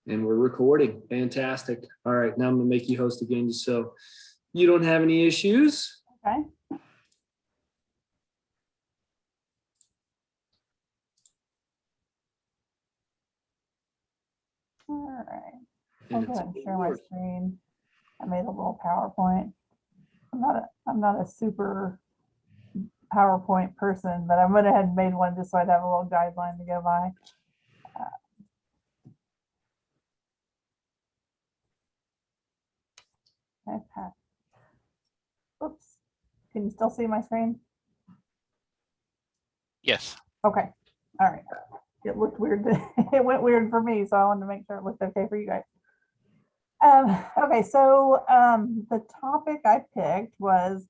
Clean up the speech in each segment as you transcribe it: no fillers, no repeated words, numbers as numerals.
And we're recording. Fantastic. All right, now I'm gonna make you host again just so you don't have any issues. Okay. All right. I'll go ahead and share my screen. I made a little PowerPoint. I'm not a super PowerPoint person, but I went ahead and made one just so I'd have a little guideline to go by. Okay. Oops. Can you still see my screen? Yes. Okay. All right. It looked weird. It went weird for me, so I wanted to make sure it looked okay for you guys. Okay, so the topic I picked was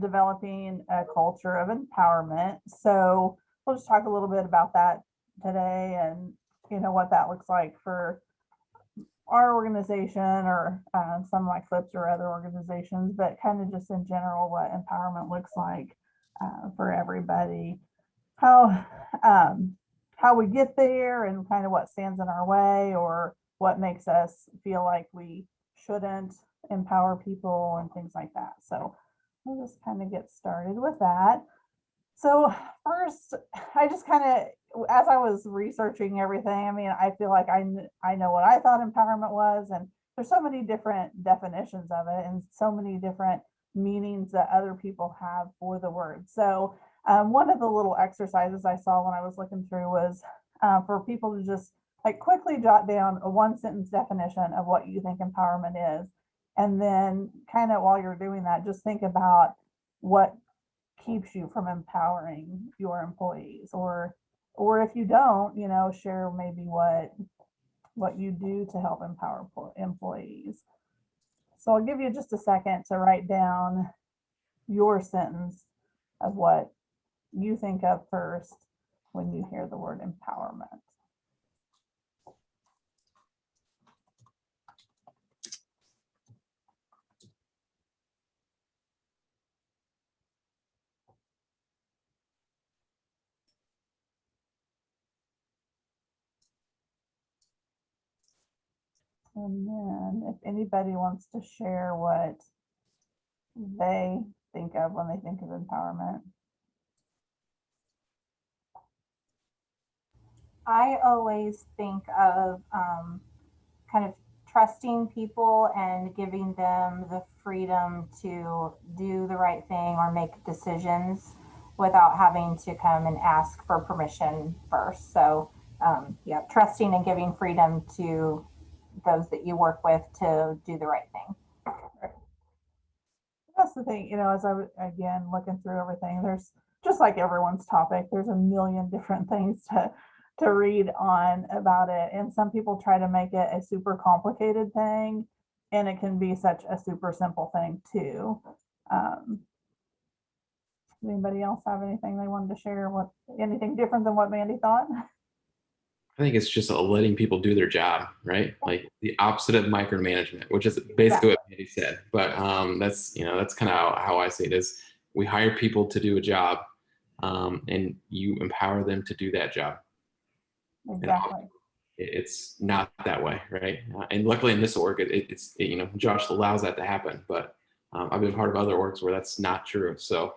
developing a culture of empowerment. So we'll just talk a little bit about that today, and what that looks like for our organization or some like Flips or other organizations, but kind of just in general what empowerment looks like for everybody, how we get there, and kind of what stands in our way or what makes us feel like we shouldn't empower people and things like that. So we'll just kind of get started with that. So first, I just kind of, as I was researching everything, I mean, I feel like I know what I thought empowerment was, and there's so many different definitions of it and so many different meanings that other people have for the word. So one of the little exercises I saw when I was looking through was for people to just like quickly jot down a one sentence definition of what you think empowerment is. And then kind of while you're doing that, just think about what keeps you from empowering your employees, or if you don't, share maybe what you do to help empower employees. So I'll give you just a second to write down your sentence of what you think of first when you hear the word empowerment. And then if anybody wants to share what they think of when they think of empowerment. I always think of kind of trusting people and giving them the freedom to do the right thing or make decisions without having to come and ask for permission first. So yeah, trusting and giving freedom to those that you work with to do the right thing. That's the thing, as I was again looking through everything, there's just like everyone's topic, there's a million different things to read on about it. And some people try to make it a super complicated thing, and it can be such a super simple thing too. Anybody else have anything they wanted to share? Anything different than what Mandy thought? I think it's just letting people do their job, right? Like the opposite of micromanagement, which is basically what Mandy said. But that's kind of how I see it is we hire people to do a job, and you empower them to do that job. Exactly. It's not that way, right? And luckily in this org, it's Josh allows that to happen. But I've been part of other orgs where that's not true. So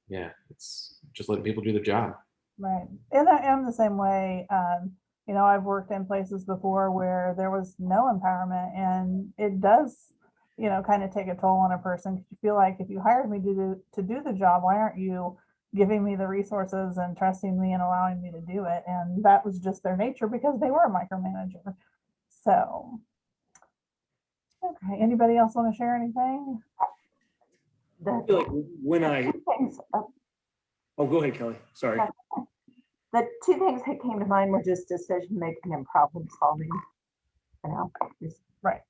yeah, it's just letting people do their job. Right. And I am the same way. I've worked in places before where there was no empowerment, and it does, kind of take a toll on a person. You feel like if you hired me to do the job, why aren't you giving me the resources and trusting me and allowing me to do it? And that was just their nature because they were a micromanager. So, okay. Anybody else want to share anything? I feel like when oh, go ahead, Kelly. Sorry. The two things that came to mind were just decision making and problem solving. Just right.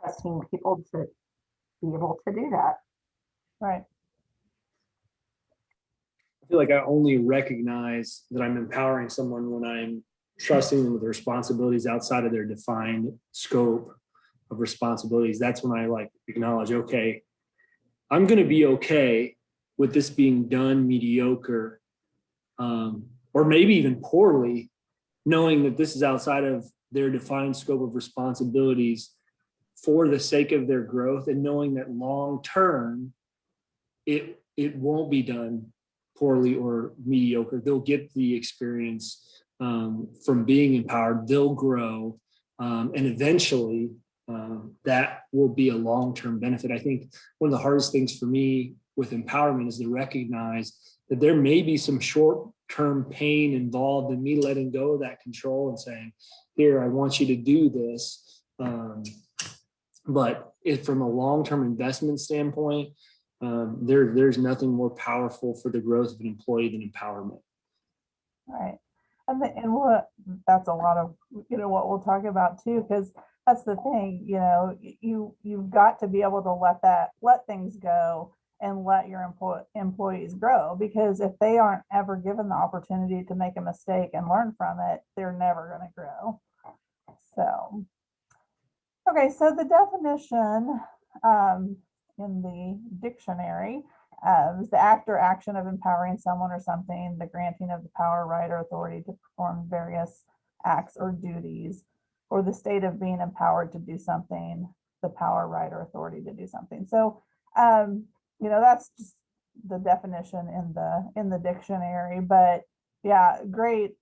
Trusting people to be able to do that. Right. I feel like I only recognize that I'm empowering someone when I'm trusting them with responsibilities outside of their defined scope of responsibilities. That's when I acknowledge, okay, I'm going to be okay with this being done mediocre, or maybe even poorly, knowing that this is outside of their defined scope of responsibilities for the sake of their growth, and knowing that long term, it won't be done poorly or mediocre. They'll get the experience from being empowered. They'll grow, and eventually that will be a long-term benefit. I think one of the hardest things for me with empowerment is to recognize that there may be some short-term pain involved in me letting go of that control and saying, here, I want you to do this. But if from a long-term investment standpoint, there's nothing more powerful for the growth of an employee than empowerment. Right. And what that's a lot of, what we'll talk about too, because that's the thing, you've got to be able to let things go and let your employees grow, because if they aren't ever given the opportunity to make a mistake and learn from it, they're never going to grow. So, okay, so the definition in the dictionary is the act or action of empowering someone or something, the granting of the power, right, or authority to perform various acts or duties, or the state of being empowered to do something, the power, right, or authority to do something. So, that's just the definition in the dictionary. But yeah, great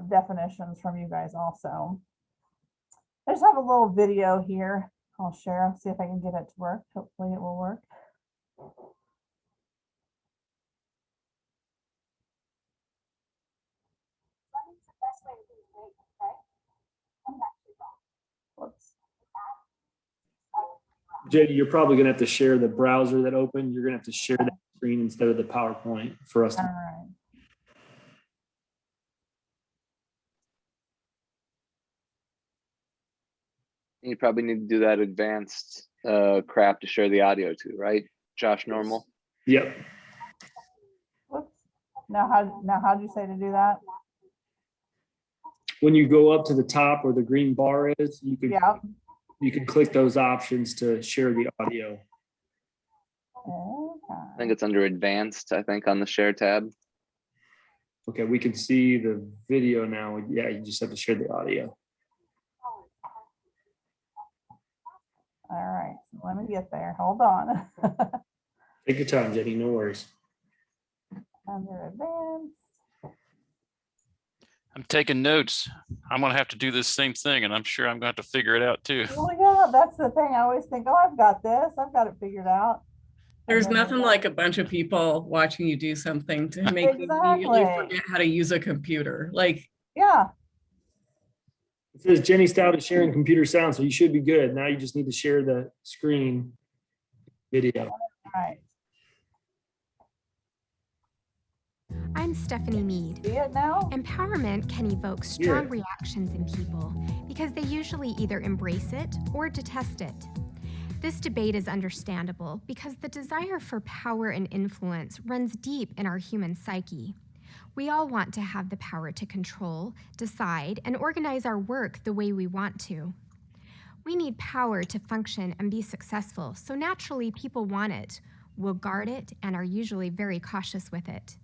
definitions from you guys also. I just have a little video here. I'll share, see if I can get it to work. Hopefully it will work. Whoops. Jenny, you're probably going to have to share the browser that opened. You're going to have to share that screen instead of the PowerPoint for us. All right. You probably need to do that advanced crap to share the audio to, right? Josh Normal. Yep. Whoops. Now how'd you say to do that? When you go up to the top where the green bar is, you can click those options to share the audio. Okay. I think it's under advanced, on the share tab. Okay, we can see the video now. Yeah, you just have to share the audio. All right, so let me get there. Hold on. Take your time, Jenny, no worries. Under advanced. I'm taking notes. I'm going to have to do this same thing, and I'm sure I'm going to have to figure it out too. Well, yeah, that's the thing. I always think, oh, I've got this. I've got it figured out. There's nothing like a bunch of people watching you do something to make you immediately forget how to use a computer. Like, yeah. It says Jenny Stout is sharing computer sound, so you should be good. Now you just need to share the screen video. All right. I'm Stephanie Mead. See it now? Empowerment can evoke strong reactions in people because they usually either embrace it or detest it. This debate is understandable because the desire for power and influence runs deep in our human psyche. We all want to have the power to control, decide, and organize our work the way we want to. We need power to function and be successful, so naturally people want it, will guard it, and are usually very cautious with it.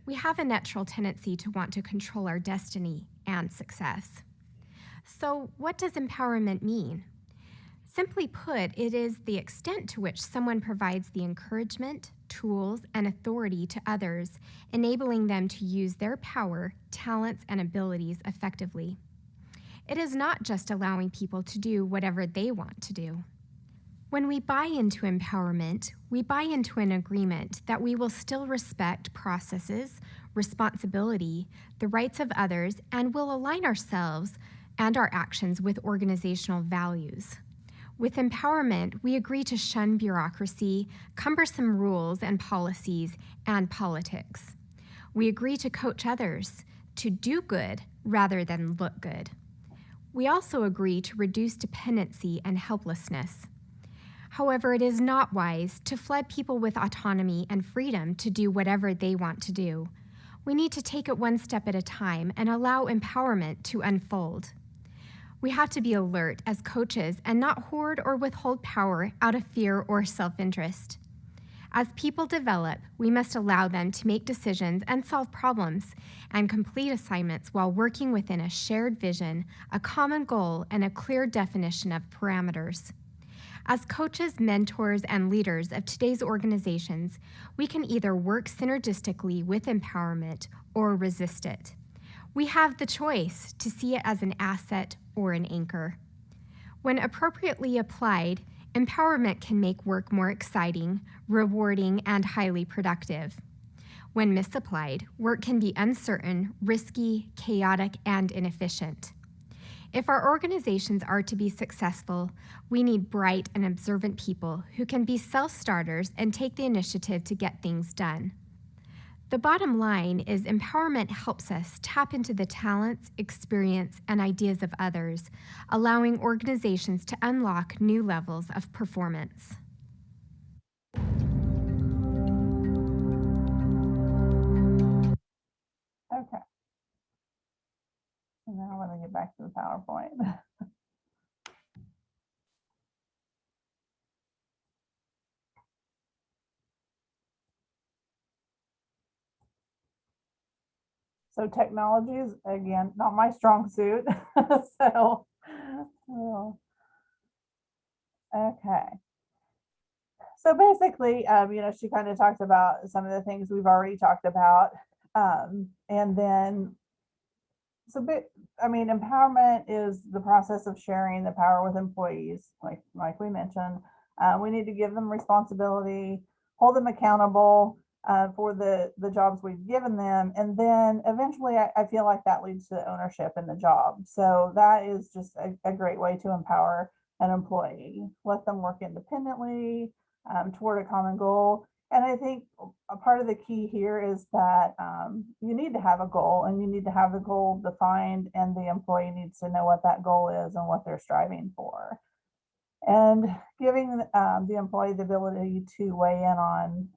We have a natural tendency to want to control our destiny and success. So, what does empowerment mean? Simply put, it is the extent to which someone provides the encouragement, tools, and authority to others, enabling them to use their power, talents, and abilities effectively. It is not just allowing people to do whatever they want to do. When we buy into empowerment, we buy into an agreement that we will still respect processes, responsibility, the rights of others, and will align ourselves and our actions with organizational values. With empowerment, we agree to shun bureaucracy, cumbersome rules and policies, and politics. We agree to coach others, to do good rather than look good. We also agree to reduce dependency and helplessness. However, it is not wise to flood people with autonomy and freedom to do whatever they want to do. We need to take it one step at a time and allow empowerment to unfold. We have to be alert as coaches and not hoard or withhold power out of fear or self-interest. As people develop, we must allow them to make decisions and solve problems and complete assignments while working within a shared vision, a common goal, and a clear definition of parameters. As coaches, mentors, and leaders of today's organizations, we can either work synergistically with empowerment or resist it. We have the choice to see it as an asset or an anchor. When appropriately applied, empowerment can make work more exciting, rewarding, and highly productive. When misapplied, work can be uncertain, risky, chaotic, and inefficient. If our organizations are to be successful, we need bright and observant people who can be self-starters and take the initiative to get things done. The bottom line is empowerment helps us tap into the talents, experience, and ideas of others, allowing organizations to unlock new levels of performance. Okay. So now let me get back to the PowerPoint. So technology is, again, not my strong suit. So, okay. So basically, she kind of talked about some of the things we've already talked about. And then, empowerment is the process of sharing the power with employees, like we mentioned. We need to give them responsibility, hold them accountable for the jobs we've given them. And then eventually I feel like that leads to ownership in the job. So that is just a great way to empower an employee. Let them work independently toward a common goal. And I think a part of the key here is that you need to have a goal, and you need to have the goal defined, and the employee needs to know what that goal is and what they're striving for. And giving the employee the ability to weigh in on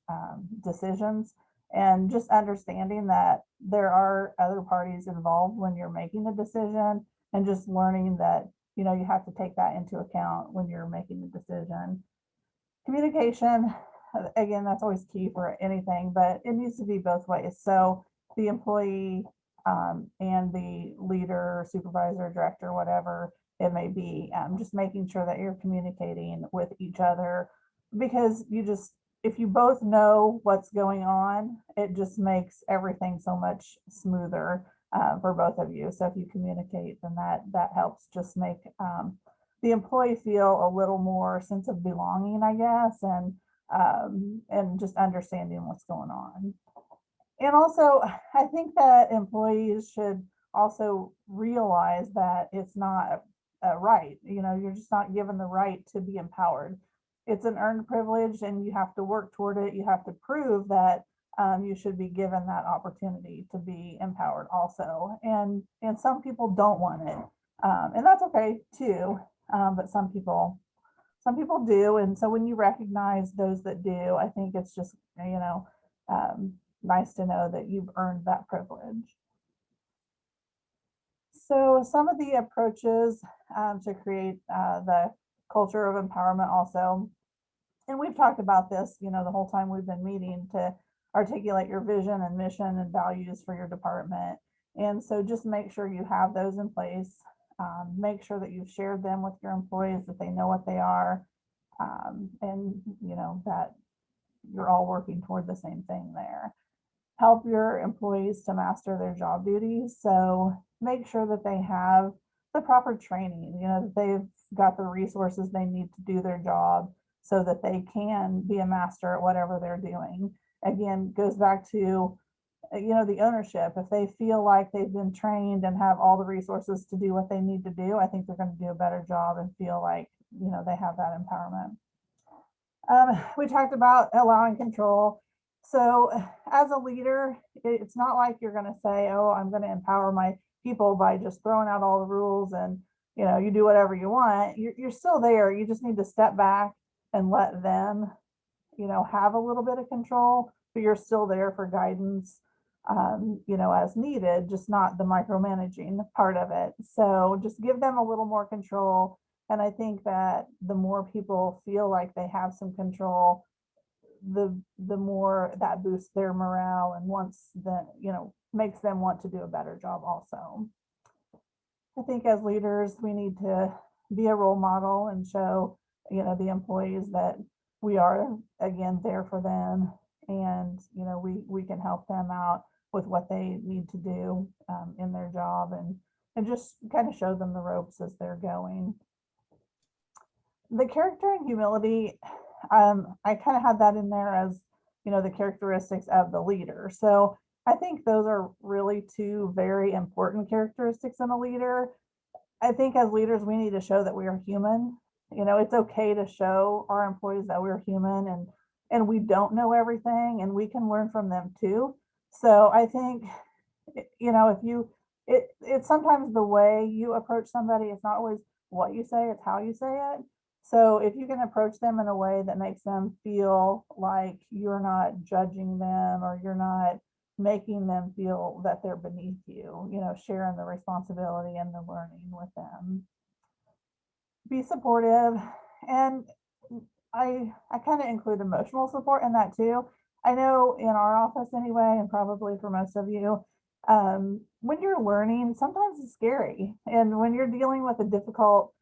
decisions, and just understanding that there are other parties involved when you're making a decision, and just learning that, you have to take that into account when you're making the decision. Communication, again, that's always key for anything, but it needs to be both ways. So the employee and the leader, supervisor, director, whatever it may be, just making sure that you're communicating with each other, because if you both know what's going on, it just makes everything so much smoother for both of you. So if you communicate, then that helps just make the employee feel a little more sense of belonging, I guess, and just understanding what's going on. And also, I think that employees should also realize that it's not a right. You're just not given the right to be empowered. It's an earned privilege, and you have to work toward it. You have to prove that you should be given that opportunity to be empowered also. And some people don't want it, and that's okay too. But some people do. And so when you recognize those that do, I think it's just, nice to know that you've earned that privilege. So some of the approaches to create the culture of empowerment also, and we've talked about this, the whole time we've been meeting, to articulate your vision and mission and values for your department. And so just make sure you have those in place. Make sure that you've shared them with your employees, that they know what they are, and that you're all working toward the same thing there. Help your employees to master their job duties. So make sure that they have the proper training, that they've got the resources they need to do their job, so that they can be a master at whatever they're doing. Again, goes back to the ownership. If they feel like they've been trained and have all the resources to do what they need to do, I think they're going to do a better job and feel like they have that empowerment. We talked about allowing control. So as a leader, it's not like you're going to say, oh, I'm going to empower my people by just throwing out all the rules and you do whatever you want. You're still there. You just need to step back and let them have a little bit of control, but you're still there for guidance, as needed, just not the micromanaging part of it. So just give them a little more control. And I think that the more people feel like they have some control, the more that boosts their morale and wants the, makes them want to do a better job also. I think as leaders, we need to be a role model and show, the employees that we are, again, there for them. And, we can help them out with what they need to do in their job, and just kind of show them the ropes as they're going. The character and humility, I kind of had that in there as, the characteristics of the leader. So I think those are really two very important characteristics in a leader. I think as leaders, we need to show that we are human. It's okay to show our employees that we're human, and we don't know everything, and we can learn from them too. So I think, it's sometimes the way you approach somebody. It's not always what you say, it's how you say it. So if you can approach them in a way that makes them feel like you're not judging them, or you're not making them feel that they're beneath you, sharing the responsibility and the learning with them. Be supportive. And I kind of include emotional support in that too. I know in our office anyway, and probably for most of you, when you're learning, sometimes it's scary. And when you're dealing with a difficult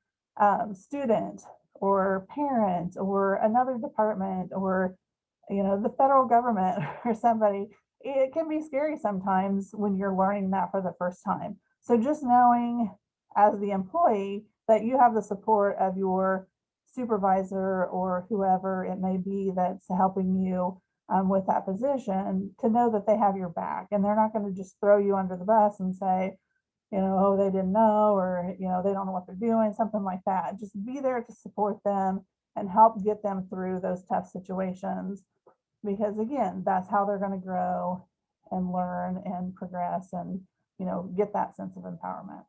student or parent or another department, or, the federal government or somebody, it can be scary sometimes when you're learning that for the first time. So just knowing as the employee that you have the support of your supervisor or whoever it may be that's helping you with that position, to know that they have your back, and they're not going to just throw you under the bus and say, oh, they didn't know, or, they don't know what they're doing, something like that. Just be there to support them and help get them through those tough situations, because again, that's how they're going to grow and learn and progress and, get that sense of empowerment.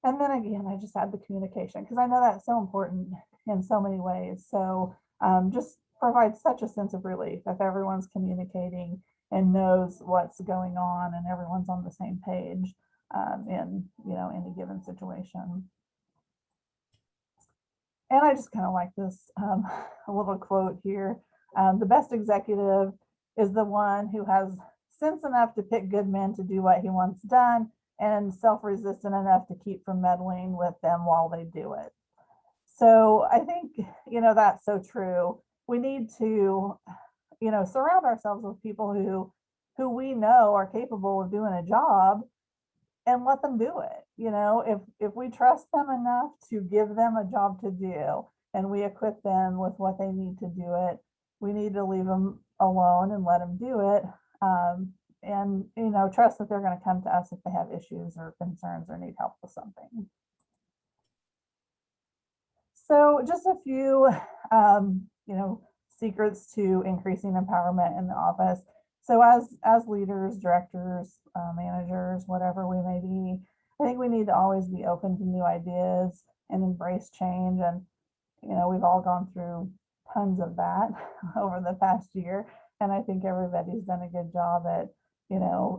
And then again, I just add the communication, because I know that's so important in so many ways. So just provides such a sense of relief if everyone's communicating and knows what's going on, and everyone's on the same page in any given situation. And I just kind of like this a little quote here. The best executive is the one who has sense enough to pick good men to do what he wants done, and self-resistant enough to keep from meddling with them while they do it. So I think, that's so true. We need to, surround ourselves with people who we know are capable of doing a job, and let them do it. If we trust them enough to give them a job to do, and we equip them with what they need to do it, we need to leave them alone and let them do it. And trust that they're going to come to us if they have issues or concerns or need help with something. So just a few, secrets to increasing empowerment in the office. So as leaders, directors, managers, whatever we may be, I think we need to always be open to new ideas and embrace change. And, we've all gone through tons of that over the past year. And I think everybody's done a good job at,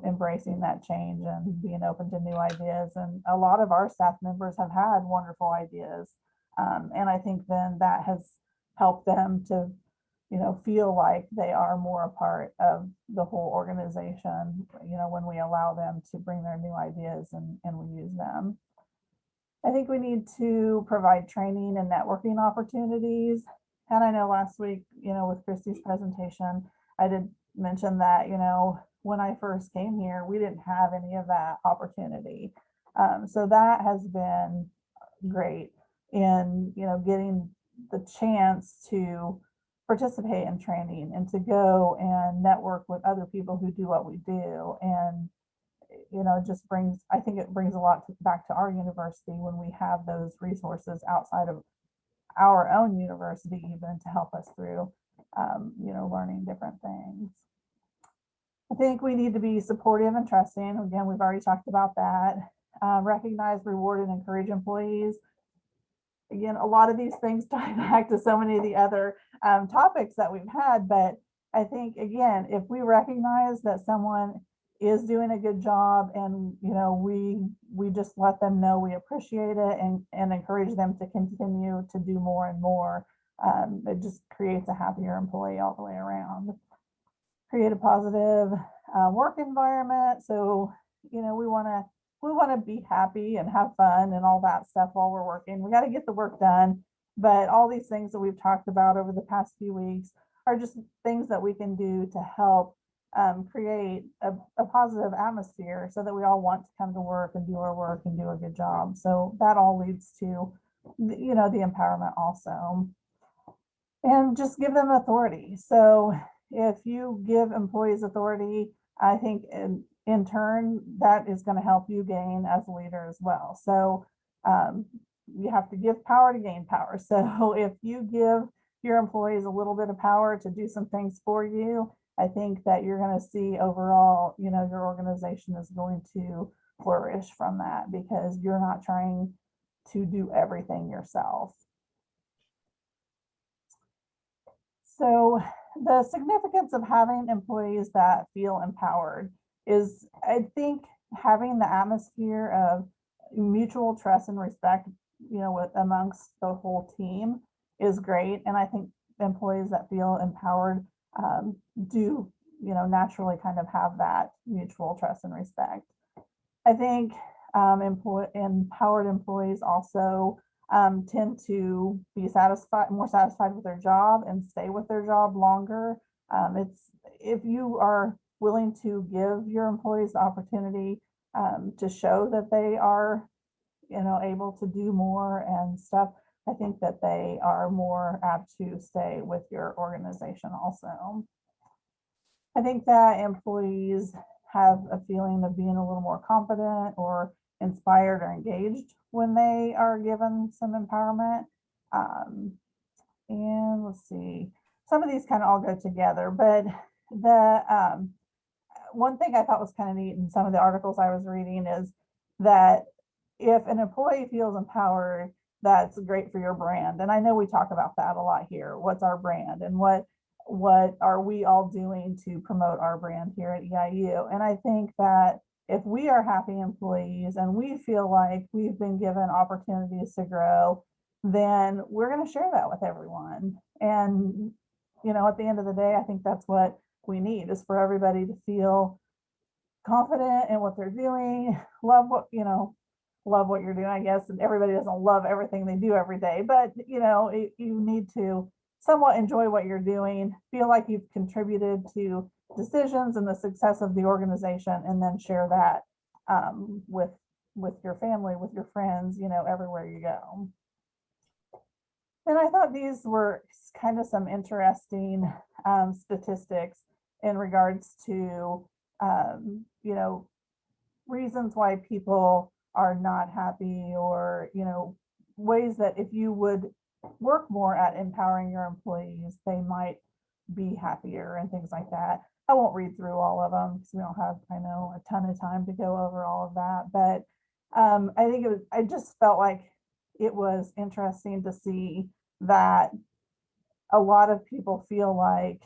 embracing that change and being open to new ideas. And a lot of our staff members have had wonderful ideas. And I think then that has helped them to, feel like they are more a part of the whole organization, when we allow them to bring their new ideas and we use them. I think we need to provide training and networking opportunities. And I know last week, with Christy's presentation, I did mention that, when I first came here, we didn't have any of that opportunity. So that has been great in, getting the chance to participate in training and to go and network with other people who do what we do. And, I think it brings a lot back to our university when we have those resources outside of our own university, even to help us through, learning different things. I think we need to be supportive and trusting. Again, we've already talked about that. Recognize, reward, and encourage employees. Again, a lot of these things tie back to so many of the other topics that we've had. But I think, again, if we recognize that someone is doing a good job, and we just let them know we appreciate it, and encourage them to continue to do more and more, It just creates a happier employee all the way around. Create a positive work environment. So, we want to be happy and have fun and all that stuff while we're working. We got to get the work done. But all these things that we've talked about over the past few weeks are just things that we can do to help create a positive atmosphere so that we all want to come to work and do our work and do a good job. So that all leads to, the empowerment also. And just give them authority. So if you give employees authority, I think in turn, that is going to help you gain as a leader as well. So you have to give power to gain power. So if you give your employees a little bit of power to do some things for you, I think that you're going to see overall, your organization is going to flourish from that because you're not trying to do everything yourself. So the significance of having employees that feel empowered is, I think, having the atmosphere of mutual trust and respect, amongst the whole team is great. And I think employees that feel empowered do, naturally kind of have that mutual trust and respect. I think empowered employees also tend to be more satisfied with their job and stay with their job longer. If you are willing to give your employees the opportunity to show that they are, able to do more and stuff, I think that they are more apt to stay with your organization also. I think that employees have a feeling of being a little more confident or inspired or engaged when they are given some empowerment. And let's see, some of these kind of all go together, but the one thing I thought was kind of neat in some of the articles I was reading is that if an employee feels empowered, that's great for your brand. And I know we talk about that a lot here. What's our brand and what are we all doing to promote our brand here at EIU? And I think that if we are happy employees and we feel like we've been given opportunities to grow, then we're going to share that with everyone. And, at the end of the day, I think that's what we need, is for everybody to feel confident in what they're doing, love what you're doing, I guess. And everybody doesn't love everything they do every day, but you need to somewhat enjoy what you're doing, feel like you've contributed to decisions and the success of the organization, and then share that with your family, with your friends, everywhere you go. And I thought these were kind of some interesting statistics in regards to, reasons why people are not happy, or, ways that if you would work more at empowering your employees, they might be happier and things like that. I won't read through all of them because we don't have, a ton of time to go over all of that. But I just felt like it was interesting to see that a lot of people feel like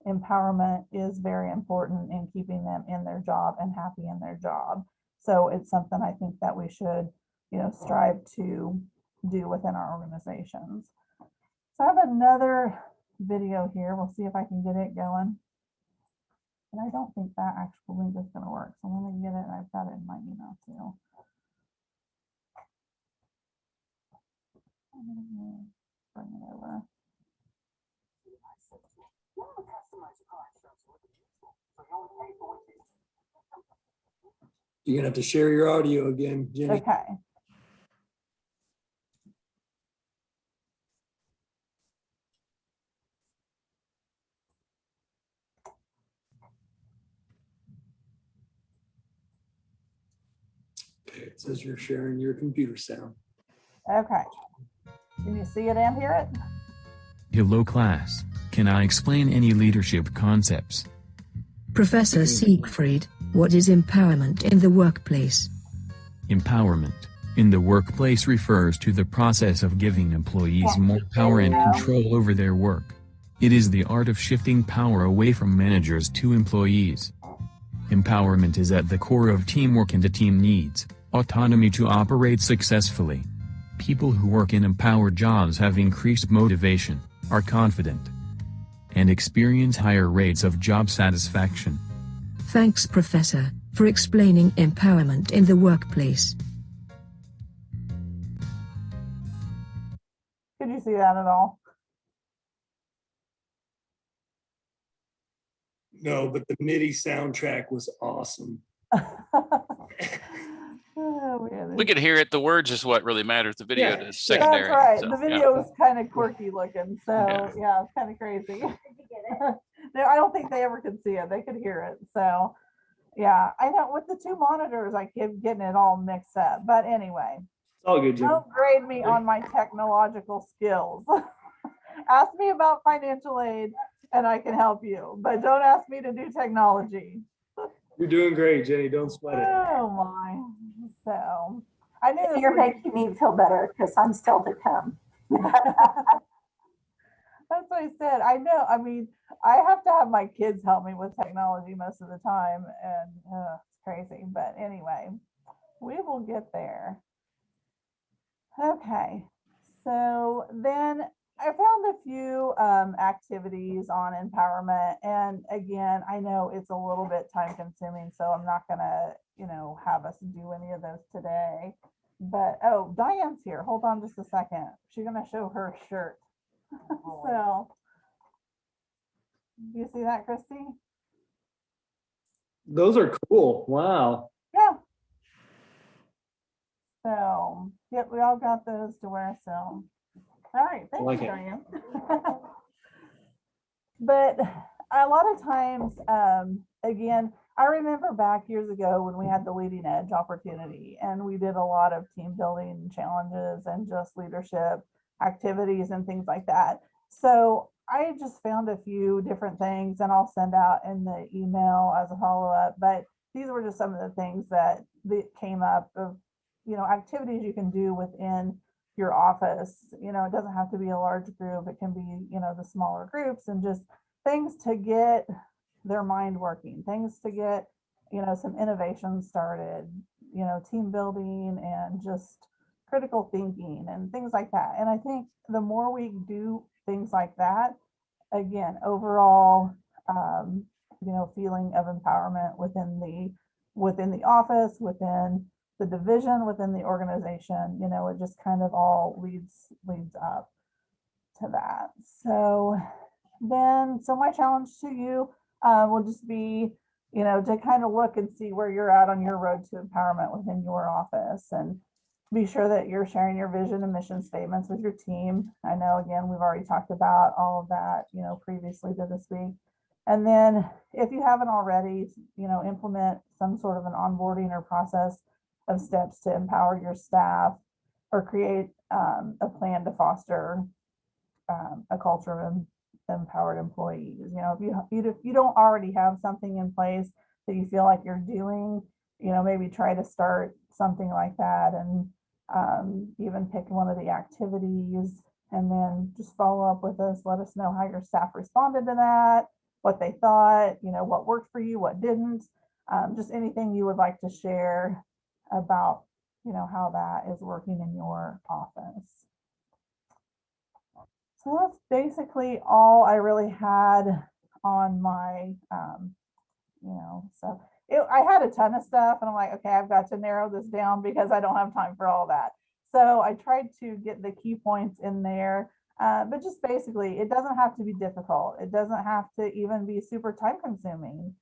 empowerment is very important in keeping them in their job and happy in their job. So it's something I think that we should, strive to do within our organizations. So I have another video here. We'll see if I can get it going. And I don't think that actual link is going to work. So let me get it. I've got it in my email too. Bring it over. You're gonna have to share your audio again, Jenny. Okay. Okay, it says you're sharing your computer sound. Okay. Can you see it and hear it? Hello class, can I explain any leadership concepts? Professor Siegfried, what is empowerment in the workplace? Empowerment in the workplace refers to the process of giving employees more power and control over their work. It is the art of shifting power away from managers to employees. Empowerment is at the core of teamwork, and a team needs autonomy to operate successfully. People who work in empowered jobs have increased motivation, are confident, and experience higher rates of job satisfaction. Thanks, Professor, for explaining empowerment in the workplace. Could you see that at all? No, but the MIDI soundtrack was awesome. Oh, man. We could hear it. The words is what really matters. The video Yeah, is secondary. That's right. So, The yeah. video was kind of quirky looking, so yeah, it's kind of crazy. No, I don't think they ever could see it. They could hear it. So yeah, I know with the two monitors, I keep getting it all mixed up. But anyway, It's all good, Jim. don't grade me on my technological skills. Ask me about financial aid and I can help you, but don't ask me to do technology. You're doing great, Jenny. Don't sweat it. Oh my. So I knew this You're would- making me feel better because I'm still to come. That's what I said. I know. I mean, I have to have my kids help me with technology most of the time, and it's crazy. But anyway, we will get there. Okay. So then I found a few activities on empowerment. And again, I know it's a little bit time consuming, so I'm not going to, have us do any of those today. But, oh, Diane's here. Hold on just a second. She's going to show her shirt. So, you see that, Christy? Those are cool. Wow. Yeah. So, yep, we all got those to wear. So, all right. Thank like you, it. Diane. But a lot of times, again, I remember back years ago when we had the leading edge opportunity and we did a lot of team building challenges and just leadership activities and things like that. So I just found a few different things and I'll send out in the email as a follow-up, but these were just some of the things that came up of, activities you can do within your office. It doesn't have to be a large group. It can be, the smaller groups and just things to get their mind working, things to get, some innovation started, team building and just critical thinking and things like that. And I think the more we do things like that, again, overall, feeling of empowerment within the office, within the division, within the organization, it just kind of all leads up to that. So my challenge to you will just be, to kind of look and see where you're at on your road to empowerment within your office and be sure that you're sharing your vision and mission statements with your team. I know, again, we've already talked about all of that, previously to this week. And then if you haven't already, implement some sort of an onboarding or process of steps to empower your staff or create a plan to foster a culture of empowered employees. If you don't already have something in place that you feel like you're doing, maybe try to start something like that and even pick one of the activities and then just follow up with us. Let us know how your staff responded to that, what they thought, what worked for you, what didn't, just anything you would like to share about, how that is working in your office. So that's basically all I really had on my, so I had a ton of stuff and I'm like, okay, I've got to narrow this down because I don't have time for all that. So I tried to get the key points in there, but just basically, it doesn't have to be difficult. It doesn't have to even be super time consuming.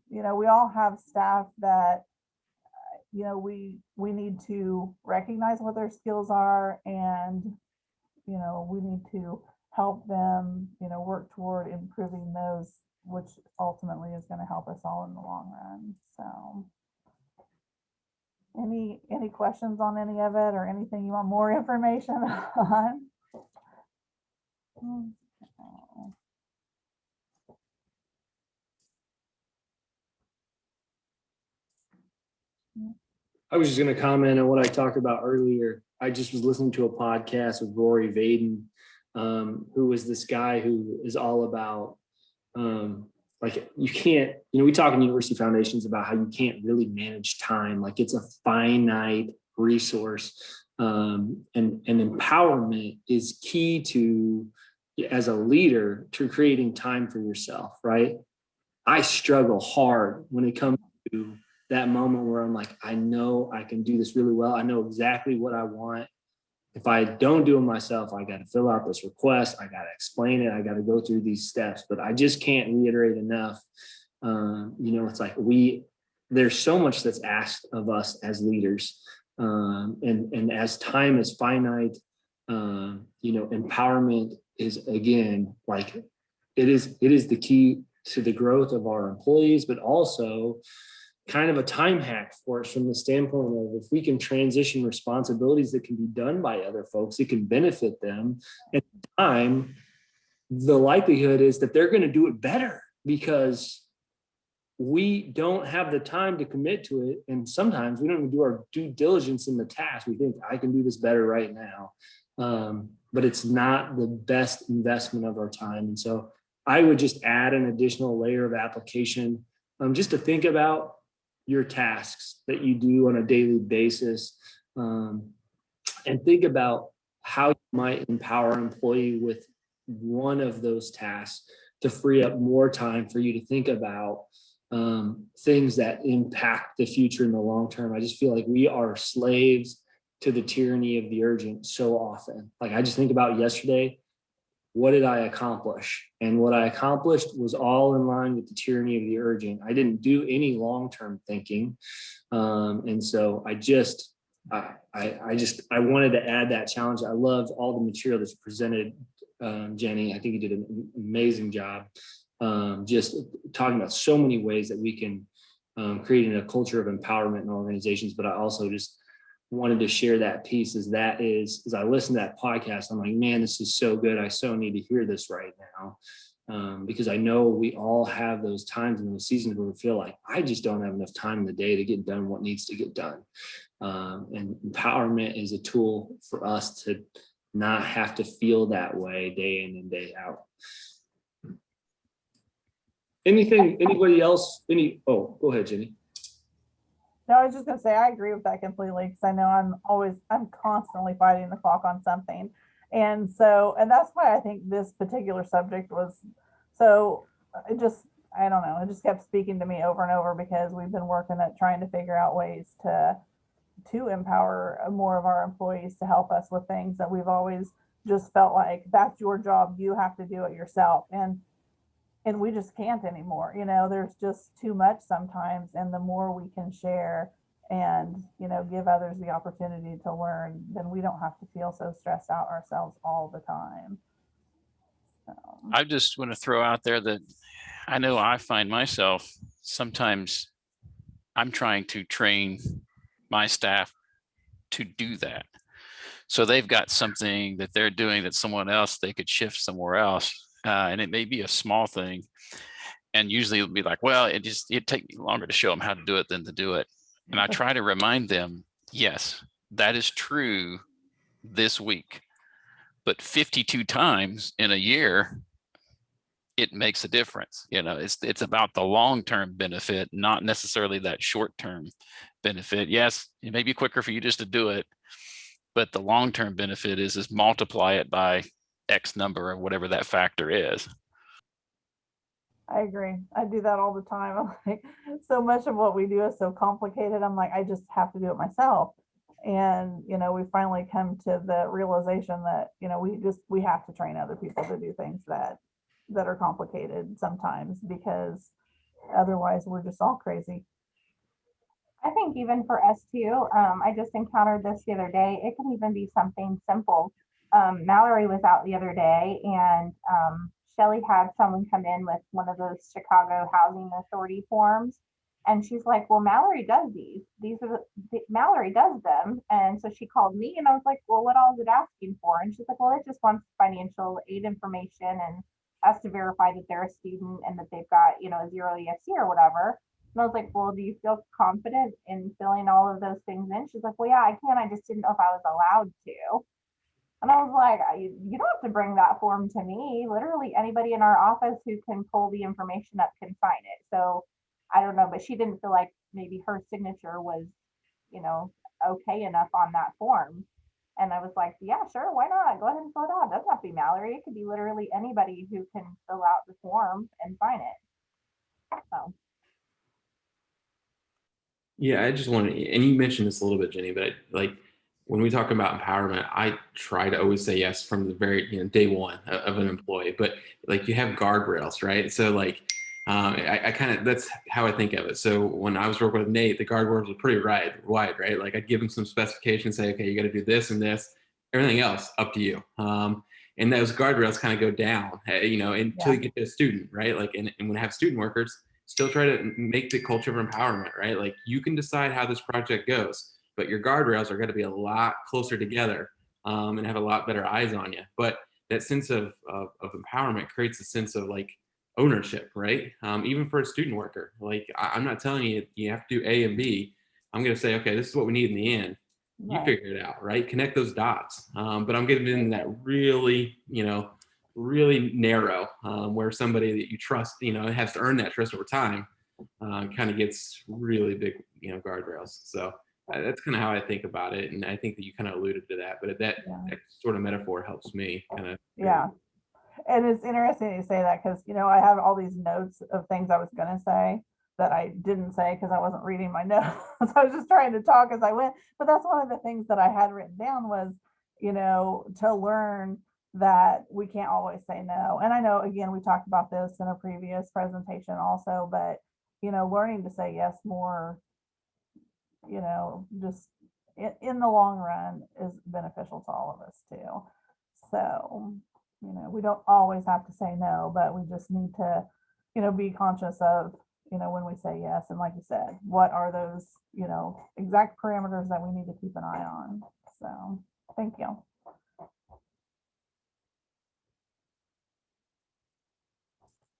We all have staff that, we need to recognize what their skills are and, we need to help them, work toward improving those, which ultimately is going to help us all in the long run. So any questions on any of it or anything you want more information on? I was just going to comment on what I talked about earlier. I just was listening to a podcast with Rory Vaden, who was this guy who is all about like you can't, we talk in University Foundations about how you can't really manage time. Like it's a finite resource, and empowerment is key to as a leader to creating time for yourself, right? I struggle hard when it comes to that moment where I'm like, I know I can do this really well. I know exactly what I want. If I don't do it myself, I got to fill out this request. I got to explain it. I got to go through these steps, but I just can't reiterate enough. It's like there's so much that's asked of us as leaders. And as time is finite, empowerment is, again, like it is the key to the growth of our employees, but also kind of a time hack for us from the standpoint of if we can transition responsibilities that can be done by other folks, it can benefit them. And time, the likelihood is that they're going to do it better because we don't have the time to commit to it. And sometimes we don't even do our due diligence in the task. We think I can do this better right now. But it's not the best investment of our time. And so I would just add an additional layer of application, just to think about your tasks that you do on a daily basis, and think about how you might empower an employee with one of those tasks to free up more time for you to think about things that impact the future in the long term. I just feel like we are slaves to the tyranny of the urgent so often. Like I just think about yesterday, what did I accomplish? And what I accomplished was all in line with the tyranny of the urgent. I didn't do any long-term thinking. And so I wanted to add that challenge. I loved all the material that's presented, Jenny. I think you did an amazing job. Just talking about so many ways that we can create a culture of empowerment in organizations. But I also just wanted to share that piece as I listen to that podcast, I'm like, man, this is so good. I so need to hear this right now. Because I know we all have those times in those seasons where we feel like I just don't have enough time in the day to get done what needs to get done. And empowerment is a tool for us to not have to feel that way day in and day out. Anybody else? Go ahead, Jenny. No, I was just gonna say, I agree with that completely, because I know I'm constantly fighting the clock on something. And that's why I think this particular subject was so, I don't know, it just kept speaking to me over and over, because we've been working at trying to figure out ways to empower more of our employees to help us with things that we've always just felt like that's your job, you have to do it yourself. And we just can't anymore. There's just too much sometimes. And the more we can share and, give others the opportunity to learn, then we don't have to feel so stressed out ourselves all the time. So. I just want to throw out there that I know I find myself sometimes I'm trying to train my staff to do that. So they've got something that they're doing that someone else, they could shift somewhere else. And it may be a small thing. And usually it'll be like, well, it'd take me longer to show them how to do it than to do it. And I try to remind them, yes, that is true this week, but 52 times in a year, it makes a difference. It's about the long-term benefit, not necessarily that short-term benefit. Yes, it may be quicker for you just to do it, but the long-term benefit is multiply it by X number or whatever that factor is. I agree. I do that all the time. I'm like, so much of what we do is so complicated. I'm like, I just have to do it myself. And, we finally come to the realization that, we have to train other people to do things that are complicated sometimes, because otherwise we're just all crazy. I think even for us too, I just encountered this the other day. It can even be something simple. Mallory was out the other day, and Shelly had someone come in with one of those Chicago Housing Authority forms. And she's like, well, Mallory does these. Mallory does them. And so she called me, and I was like, well, what all is it asking for? And she's like, well, it just wants financial aid information and has to verify that they're a student and that they've got, a 0 ESC or whatever. And I was like, well, do you feel confident in filling all of those things in? She's like, well, yeah, I can. I just didn't know if I was allowed to. And I was like, you don't have to bring that form to me. Literally anybody in our office who can pull the information up can sign it. So I don't know, but she didn't feel like maybe her signature was, okay enough on that form. And I was like, yeah, sure, why not? Go ahead and fill it out. It doesn't have to be Mallory. It could be literally anybody who can fill out the form and sign it. So. Yeah, I just wanted, and you mentioned this a little bit, Jenny, but like when we talk about empowerment, I try to always say yes from the very, day one of an employee, but like you have guardrails, right? So like, I kind of, that's how I think of it. So when I was working with Nate, the guardrails were pretty wide, right? Like I'd give him some specifications, say, okay, you got to do this and this, everything else up to you. And those guardrails kind of go down, until you get to a student, right? Like, and when I have student workers, still try to make the culture of empowerment, right? Like you can decide how this project goes, but your guardrails are going to be a lot closer together and have a lot better eyes on you. But that sense of empowerment creates a sense of like ownership, right? Even for a student worker, like I'm not telling you you have to do A and B. I'm going to say, okay, this is what we need in the end. You figure it out, right? Connect those dots. But I'm getting in that really, really narrow, where somebody that you trust, has to earn that trust over time, kind of gets really big, guardrails. So that's kind of how I think about it. And I think that you kind of alluded to that, but that sort of metaphor helps me kind of. Yeah. And it's interesting you say that because, I have all these notes of things I was going to say that I didn't say because I wasn't reading my notes. I was just trying to talk as I went. But that's one of the things that I had written down was, to learn that we can't always say no. And I know, again, we talked about this in a previous presentation also, but, learning to say yes more, just in the long run is beneficial to all of us too. So, we don't always have to say no, but we just need to, be conscious of, when we say yes. And like you said, what are those, exact parameters that we need to keep an eye on. So thank you.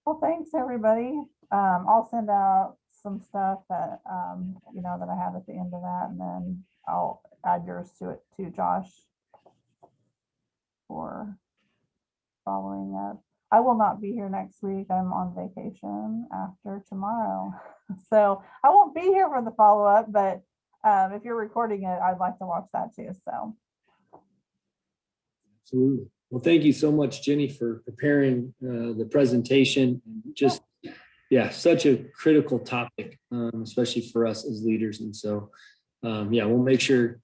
Well, thanks everybody. I'll send out some stuff that, that I have at the end of that, and then I'll add yours to it too, Josh, for following up. I will not be here next week. I'm on vacation after tomorrow. So I won't be here for the follow-up, but if you're recording it, I'd like to watch that too. So. Absolutely. Well, thank you so much, Jenny, for preparing the presentation. Just, such a critical topic, especially for us as leaders. And so, we'll make sure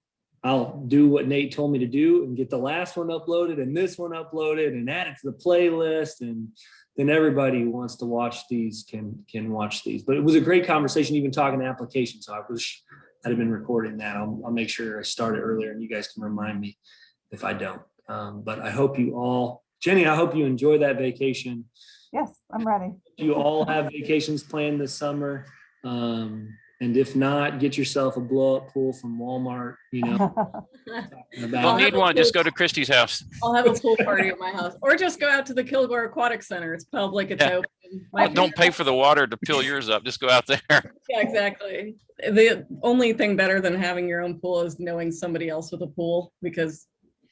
I'll do what Nate told me to do and get the last one uploaded and this one uploaded and add it to the playlist. And then everybody who wants to watch these can watch these. But it was a great conversation, even talking applications. So I wish I'd have been recording that. I'll make sure I start it earlier and you guys can remind me if I don't. But I hope you all, Jenny, I hope you enjoy that vacation. Yes, I'm ready. You all have vacations planned this summer. And if not, get yourself a blow-up pool from Walmart, Don't need one, just go to Christy's house. I'll have a pool party at my house, or just go out to the Kilgore Aquatic Center. It's public, it's open. Don't pay for the water to fill yours up, just go out there. Yeah, exactly. The only thing better than having your own pool is knowing somebody else with a pool, because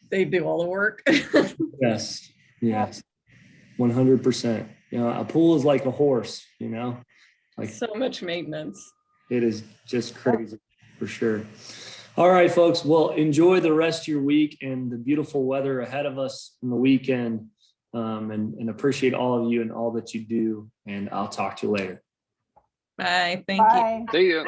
they do all the work. Yes, 100%. A pool is like a horse, like so much maintenance. It is just crazy for sure. All right, folks. Well, enjoy the rest of your week and the beautiful weather ahead of us in the weekend. And appreciate all of you and all that you do. And I'll talk to you later. Bye. Thank you. See you.